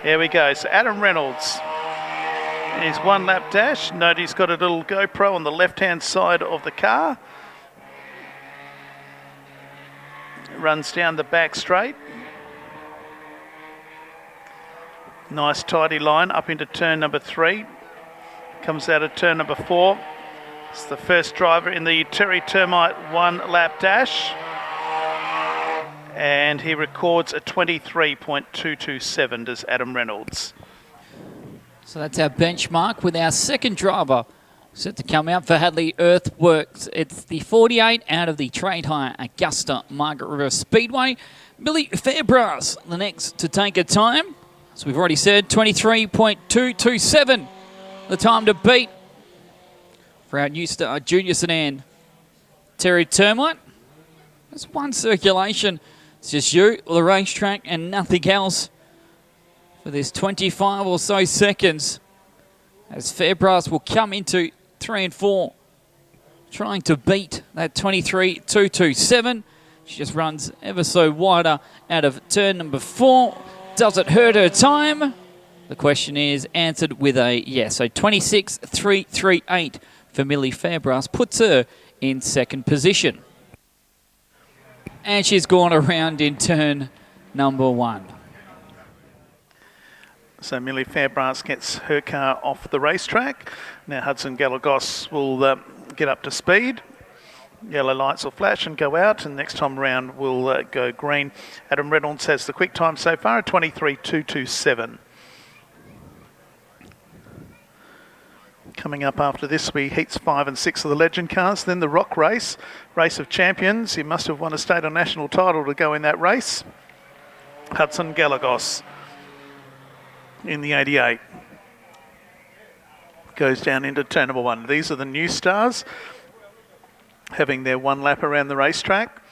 Here we go. So Adam Reynolds. His one lap dash. Note he's got a little GoPro on the left-hand side of the car. Runs down the back straight. Nice tidy line up into turn number 3. Comes out of turn number 4. It's the first driver in the Termite one lap dash. And he records a 23.227, does Adam Reynolds. So that's our benchmark with our second driver set to come out for Hadley Earthworks. It's the 48 out of the Trade Hire Augusta Margaret River Speedway. Billy Fairbrass, the next to take a time. So we've already said 23.227, the time to beat for our new star junior sedan, Terry Termite. There's one circulation. It's just you, the racetrack, and nothing else for this 25 or so seconds. As Fairbrass will come into 3 and 4, trying to beat that 23.227. She just runs ever so wider out of turn number 4. Does it hurt her time? The question is answered with a yes. So 26.338 for Millie Fairbrass puts her in second position. And she's gone around in turn number 1. So Millie Fairbrass gets her car off the racetrack. Now Hudson Galagos will get up to speed. Yellow lights will flash and go out, and next time around will go green. Adam Reynolds has the quick time so far at 23.227. Coming up after this, we heats 5 and 6 of the Legend cars, then the Rock Race, Race of Champions. He must have won a state or national title to go in that race. Hudson Galagos in the 88. Goes down into turn number 1. These are the new stars having their one lap around the racetrack.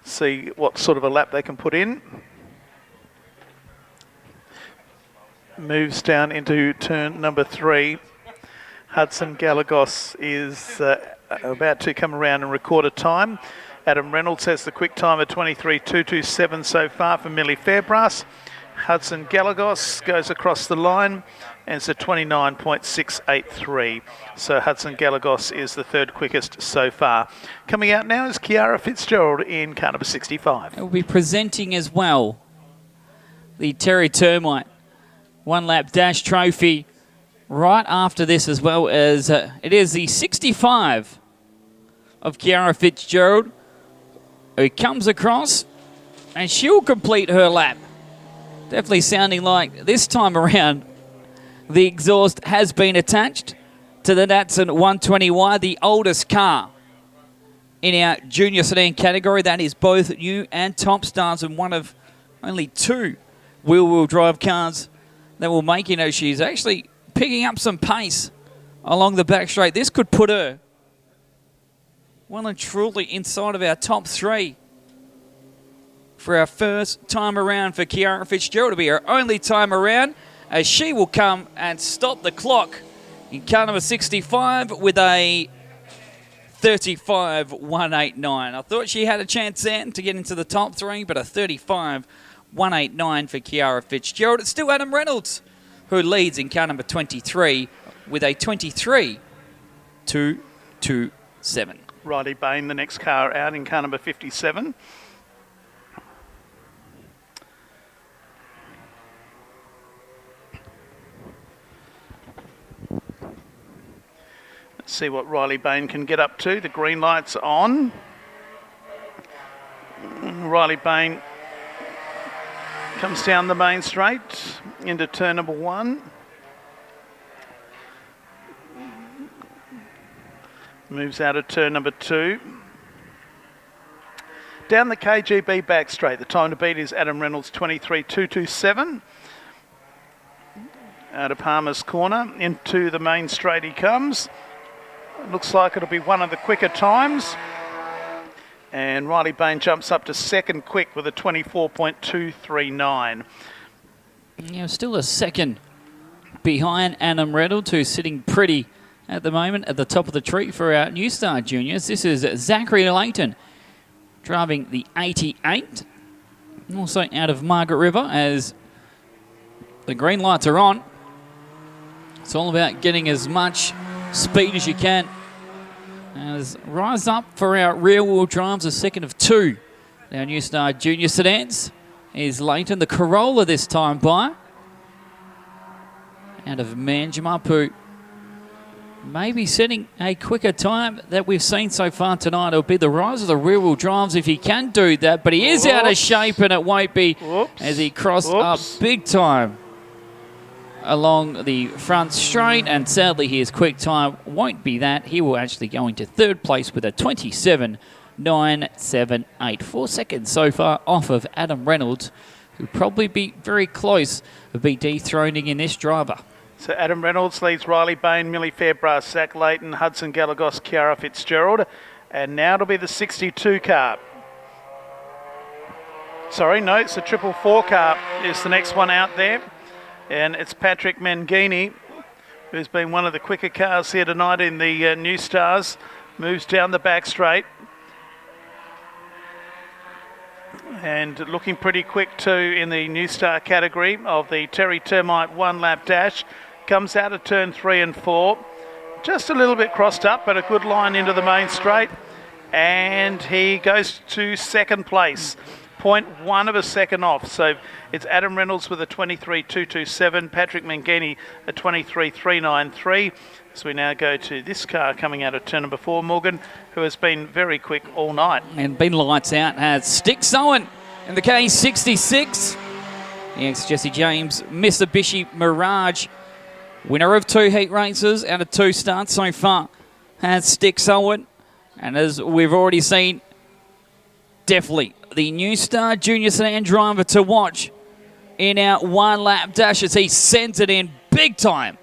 See what sort of a lap they can put in. Moves down into turn number 3. Hudson Galagos is about to come around and record a time. Adam Reynolds has the quick time of 23.227 so far for Millie Fairbrass. Hudson Galagos goes across the line and it's a 29.683. So Hudson Galagos is the third quickest so far. Coming out now is Kiara Fitzgerald in car number 65. We'll be presenting as well the Terry Termite one lap dash trophy right after this, as well as it is the 65 of Kiara Fitzgerald who comes across and she'll complete her lap. Definitely sounding like this time around the exhaust has been attached to the Datsun 120Y, the oldest car in our junior sedan category. That is both new and top stars, and one of only 2 wheel drive cars that will make it. She's actually picking up some pace along the back straight. This could put her well and truly inside of our top 3 for our first time around for Kiara Fitzgerald. It'll be her only time around, as she will come and stop the clock in car number 65 with a 35.189. I thought she had a chance then to get into the top 3, but a 35.189 for Kiara Fitzgerald. It's still Adam Reynolds who leads in car number 23 with a 23.227. Riley Bain, the next car out in car number 57. Let's see what Riley Bain can get up to. The green light's on. Riley Bain comes down the main straight into turn number 1. Moves out of turn number 2. Down the KGB back straight. The time to beat is Adam Reynolds, 23.227. Out of Palmer's corner. Into the main straight he comes. Looks like it'll be one of the quicker times. And Riley Bain jumps up to second quick with a 24.239. Yeah, still a second behind Adam Reynolds, who's sitting pretty at the moment at the top of the tree for our New Star Juniors. This is Zachary Layton driving the 88. Also out of Margaret River, as The green lights are on. It's all about getting as much speed as you can. As rise up for our rear-wheel drives, a second of 2. Our New Star Junior Sedans is Leighton, the Corolla this time by. Out of Manjimapu. Maybe setting a quicker time that we've seen so far tonight. It'll be the rise of the rear-wheel drives if he can do that, but he is out of shape and it won't be as he crossed up big time along the front straight, and sadly his quick time won't be that. He will actually go into third place with a 27.978. 4 seconds so far off of Adam Reynolds, who'll probably be very close to be dethroning in this driver. So Adam Reynolds leads Riley Bain, Millie Fairbrass, Zach Layton, Hudson Galagos, Kiara Fitzgerald. And now it'll be the 62 car. Sorry, no, it's the 444 car is the next one out there. And it's Patrick Mangini, who's been one of the quicker cars here tonight in the New Stars. Moves down the back straight. And looking pretty quick too in the New Star category of the Terry Termite 1 lap dash. Comes out of turn 3 and 4. Just a little bit crossed up, but a good line into the main straight. And he goes to second place. 0.1 of a second off. So it's Adam Reynolds with a 23.227, Patrick Mangini a 23.393. So we now go to this car coming out of turn number 4, Morgan, who has been very quick all night. And been lights out has Stix Owen in the K66. Yes, Jesse James, Mitsubishi Mirage, winner of 2 heat races out of 2 starts so far, has Stix Owen. And as we've already seen, definitely the New Star Junior Sedan driver to watch in our 1 lap dash as he sends it in big time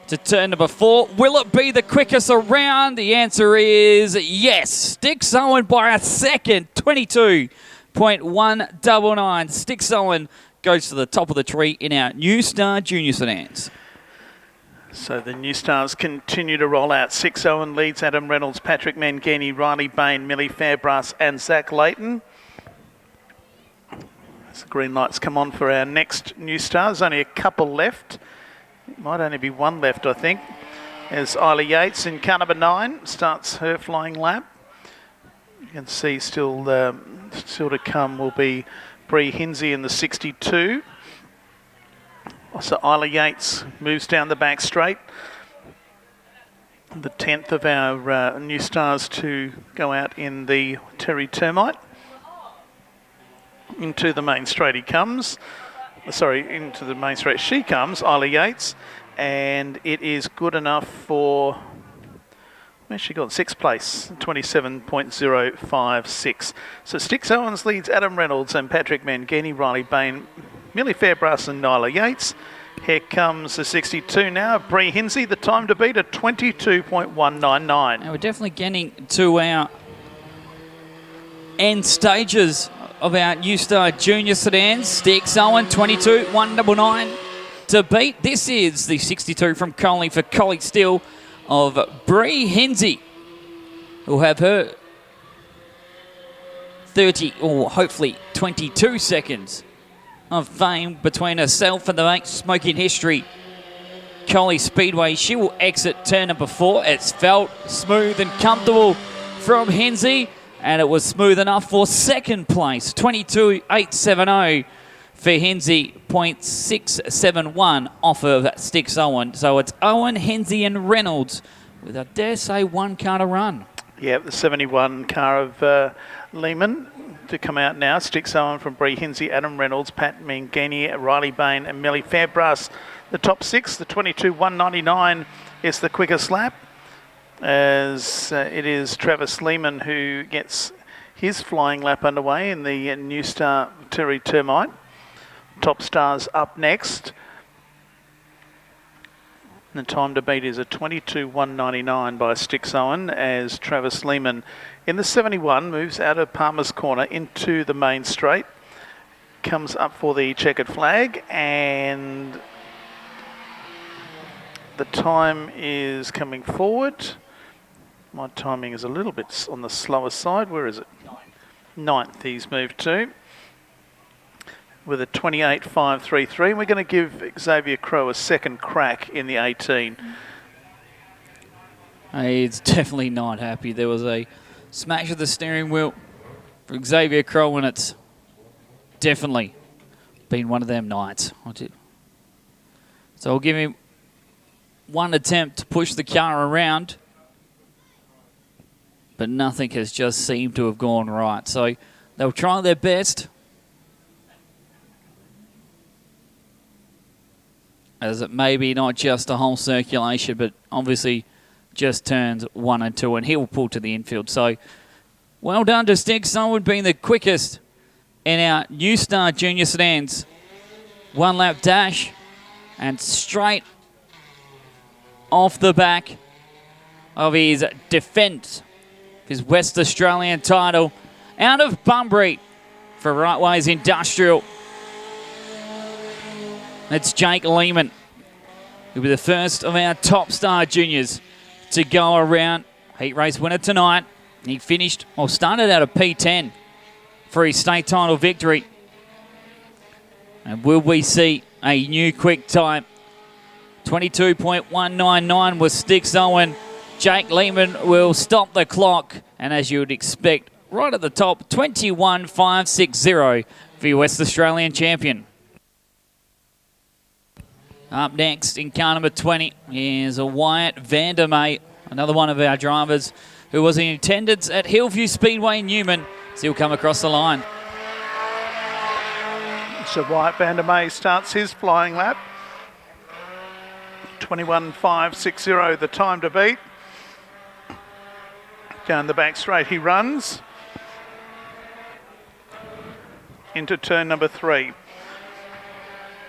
to turn number 4. Will it be the quickest around? The answer is yes. Stix Owen by a second, 22.199. Stix Owen goes to the top of the tree in our New Star Junior Sedans. So the New Stars continue to roll out. 6 Owen leads Adam Reynolds, Patrick Mangini, Riley Bain, Millie Fairbrass and Zach Layton. As the green lights come on for our next New Stars, only a couple left. It might only be 1 left, I think. As Isla Yates in car number 9 starts her flying lap. You can see still to come will be Bree Hinsey in the 62. So Isla Yates moves down the back straight. The 10th of our New Stars to go out in the Terry Termite. Into the main straight he comes. Sorry, into the main straight she comes, Isla Yates. And it is good enough for... Where's she got? 6th place, 27.056. So Stix Owens leads Adam Reynolds and Patrick Mangini, Riley Bain, Millie Fairbrass and Isla Yates. Here comes the 62 now. Bree Hinsey, the time to beat at 22.199. Now we're definitely getting to our end stages of our New Star Junior Sedans. Stix Owen, 22.199 to beat. This is the 62 from Collie for Collie still of Bree Hinsey, who'll have her 30 or hopefully 22 seconds of fame between herself and the most smoking history, Collie Speedway. She will exit turn number 4. It's felt smooth and comfortable from Hinsey, and it was smooth enough for second place. 22.870 for Hinsey, 0.671 off of Stix Owen. So it's Owen, Hinsey and Reynolds with, I dare say, 1 car to run. Yeah, the 71 car of Lehman to come out now. Stix Owen from Bree Hinsey, Adam Reynolds, Pat Mangini, Riley Bain and Millie Fairbrass. The top 6, the 22.199 is the quickest lap, as it is Travis Lehman who gets his flying lap underway in the New Star Terry Termite. Top stars up next. The time to beat is a 22.199 by Stix Owen, as Travis Lehman in the 71 moves out of Palmer's Corner into the main straight. Comes up for the checkered flag, and the time is coming forward. My timing is a little bit on the slower side. Where is it? 9th he's moved to. with a 28.533. And we're going to give Xavier Crowe a second crack in the 18. He's definitely not happy. There was a smash of the steering wheel for Xavier Crowe, and it's definitely been one of them nights. So I'll give him one attempt to push the car around, but nothing has just seemed to have gone right. So they'll try their best, as it may be not just a whole circulation, but obviously just turns 1 and 2, and he will pull to the infield. So well done to Sticks Owen, being the quickest in our New Star Junior Sedans. 1 lap dash, and straight off the back of his defence of his West Australian title, out of Bunbury for Rightways Industrial. It's Jake Lehman. He'll be the first of our top star juniors to go around. Heat race winner tonight. He finished, or started out of P10 for his state title victory. And will we see a new quick time? 22.199 was Sticks Owen. Jake Lehman will stop the clock, and as you would expect, right at the top, 21.560 for your West Australian champion. Up next in car number 20 is a Wyatt Vandermeer, another one of our drivers who was in attendance at Hillview Speedway in Newman. He'll come across the line. So Wyatt Vandermeer starts his flying lap. 21.560, the time to beat. Down the back straight he runs. Into turn number 3.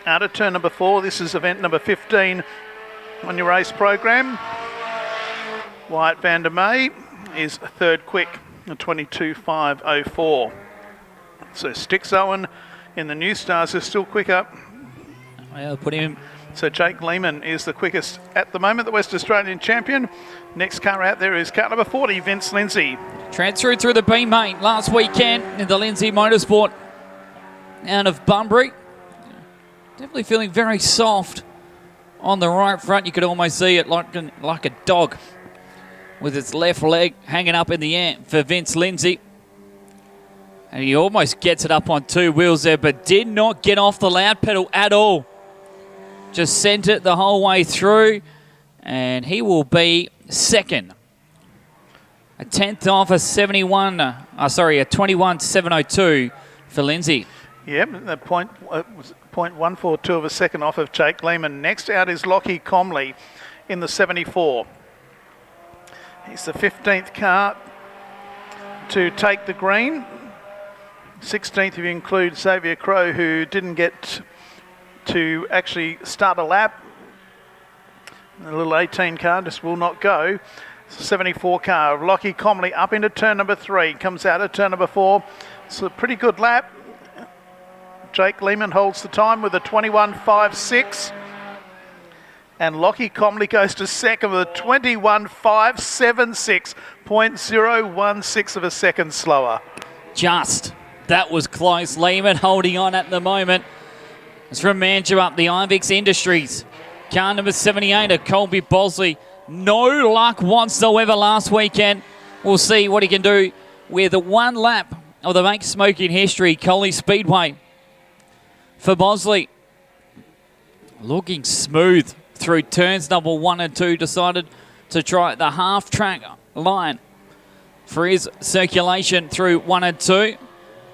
Out of turn number 4, this is event number 15 on your race program. Wyatt Vandermeer is third quick, a 22.504. So Sticks Owen in the New Stars is still quicker. Well, put him. So Jake Lehman is the quickest at the moment, the West Australian champion. Next car out there is car number 40, Vince Lindsay. Transferred through the B main last weekend in the Lindsay Motorsport out of Bunbury. Definitely feeling very soft on the right front. You could almost see it like a dog with its left leg hanging up in the air for Vince Lindsay. And he almost gets it up on 2 wheels there, but did not get off the loud pedal at all. Just sent it the whole way through, and he will be second. A 10th off a 21.702 for Lindsay. Yep, the point was 0.142 of a second off of Jake Lehman. Next out is Lockie Comley in the 74. He's the 15th car to take the green. 16th if you include Xavier Crowe, who didn't get to actually start a lap. The little 18 car just will not go. 74 car of Lockie Comley up into turn number 3. Comes out of turn number 4. It's a pretty good lap. Jake Lehman holds the time with a 21.56. And Lockie Comley goes to second with a 21.576, 0.016 of a second slower. Just. That was close. Lehman holding on at the moment. It's from Manjimup, the Ivex Industries. Car number 78 of Colby Bosley. No luck whatsoever last weekend. We'll see what he can do with 1 lap of the Make Smoking history, Collie Speedway. For Bosley, looking smooth through turns number 1 and 2. Decided to try the half-track line for his circulation through 1 and 2.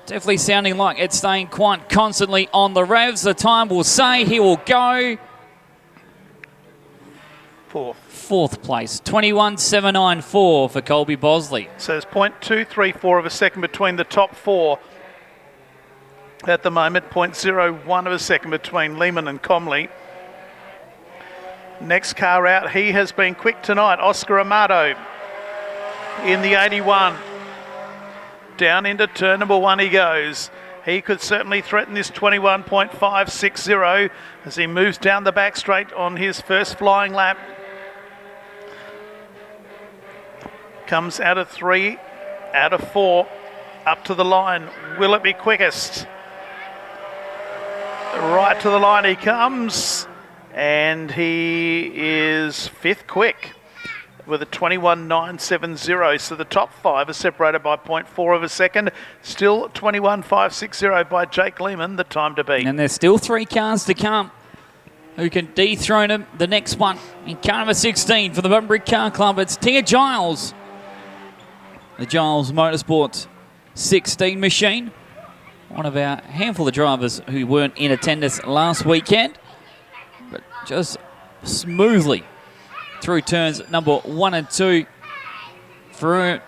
Definitely sounding like it's staying quite constantly on the revs. The time will say he will go fourth place. 21.794 for Colby Bosley. So there's 0.234 of a second between the top 4. At the moment, 0.01 of a second between Lehman and Comley. Next car out, he has been quick tonight. Oscar Amato in the 81. Down into turn number 1 he goes. He could certainly threaten this 21.560 as he moves down the back straight on his first flying lap. Comes out of 3, out of 4, up to the line. Will it be quickest? Right to the line he comes, and he is 5th quick with a 21.970. So the top 5 are separated by 0.4 of a second. Still 21.560 by Jake Lehman, the time to beat. And there's still 3 cars to come who can dethrone him. The next one in car number 16 for the Bunbury Car Club, it's Tia Giles. The Giles Motorsports 16 machine. One of our handful of drivers who weren't in attendance last weekend, but just smoothly through turns number 1 and 2 through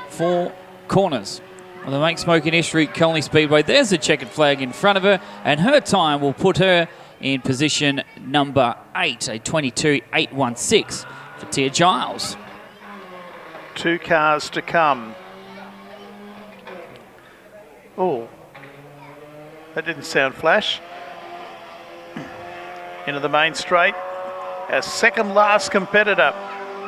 4 corners of the Make Smoking History Collie Speedway. There's a checkered flag in front of her, and her time will put her in position number 8, a 22.816 for Tia Giles. 2 cars to come. Oh, that didn't sound flash. Into the main straight. Our second last competitor,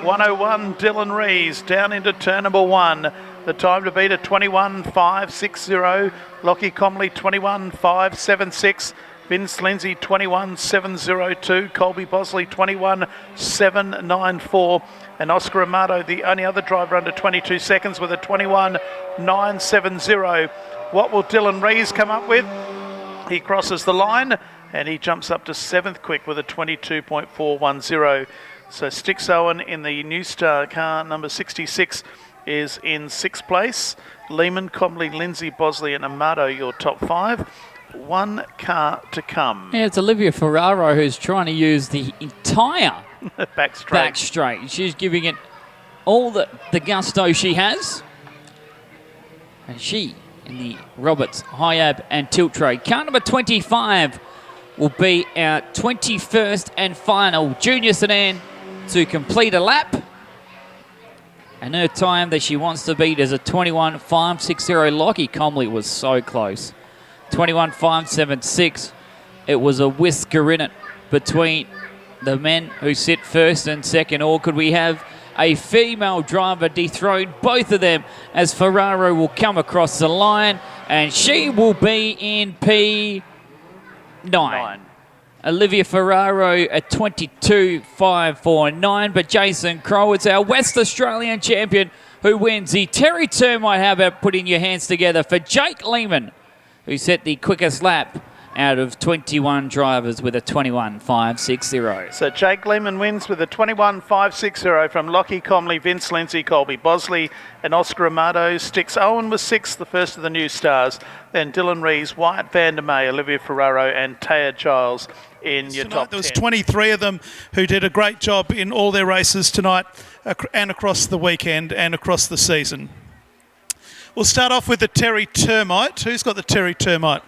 101 Dylan Rees, down into turn number 1. The time to beat at 21.560. Lockie Comley 21.576. Vince Lindsay 21.702. Colby Bosley 21.794. And Oscar Amato, the only other driver under 22 seconds, with a 21.970. What will Dylan Rees come up with? He crosses the line and he jumps up to 7th quick with a 22.410. So Stix Owen in the New Star car number 66 is in 6th place. Lehman, Comley, Lindsay, Bosley and Amato, your top 5. 1 car to come. Yeah, it's Olivia Ferraro who's trying to use the entire back straight. She's giving it all the gusto she has. And she, in the Roberts, Hiab and Tilt Tray. Car number 25 will be our 21st and final junior sedan to complete a lap. And her time that she wants to beat is a 21.560. Lockie Comley was so close. 21.576. It was a whisker in it between the men who sit 1st and 2nd. Or could we have a female driver dethrone both of them, as Ferraro will come across the line and she will be in P9. Olivia Ferraro at 22.549, but Jason Crow, it's our West Australian champion who wins the Terry Termite. How about putting your hands together for Jake Lehman, who set the quickest lap out of 21 drivers with a 21.560. So Jake Lehman wins with a 21.560 from Lockie Comley, Vince Lindsay, Colby Bosley and Oscar Amato. Stix Owen was 6th, the first of the new stars. Then Dylan Rees, Wyatt Van der May, Olivia Ferraro and Taya Giles in your top 10. There was 23 of them who did a great job in all their races tonight and across the weekend and across the season. We'll start off with the Terry Termite. Who's got the Terry Termite?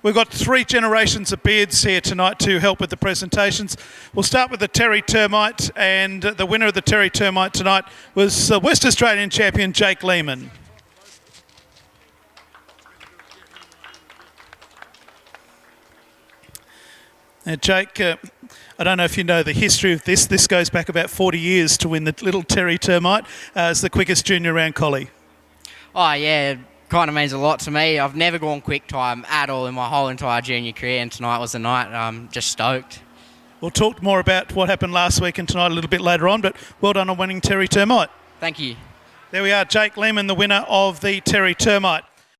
We've got 3 generations of beards here tonight to help with the presentations. We'll start with the Terry Termite, and the winner of the Terry Termite tonight was West Australian champion Jake Lehman. Now, Jake, I don't know if you know the history of this. This goes back about 40 years to win the little Terry Termite as the quickest junior round collie. Oh, yeah. Kind of means a lot to me. I've never gone quick time at all in my whole entire junior career, and tonight was the night. I'm just stoked. We'll talk more about what happened last week and tonight a little bit later on, but well done on winning Terry Termite. Thank you. There we are, Jake Lehman, the winner of the Terry Termite.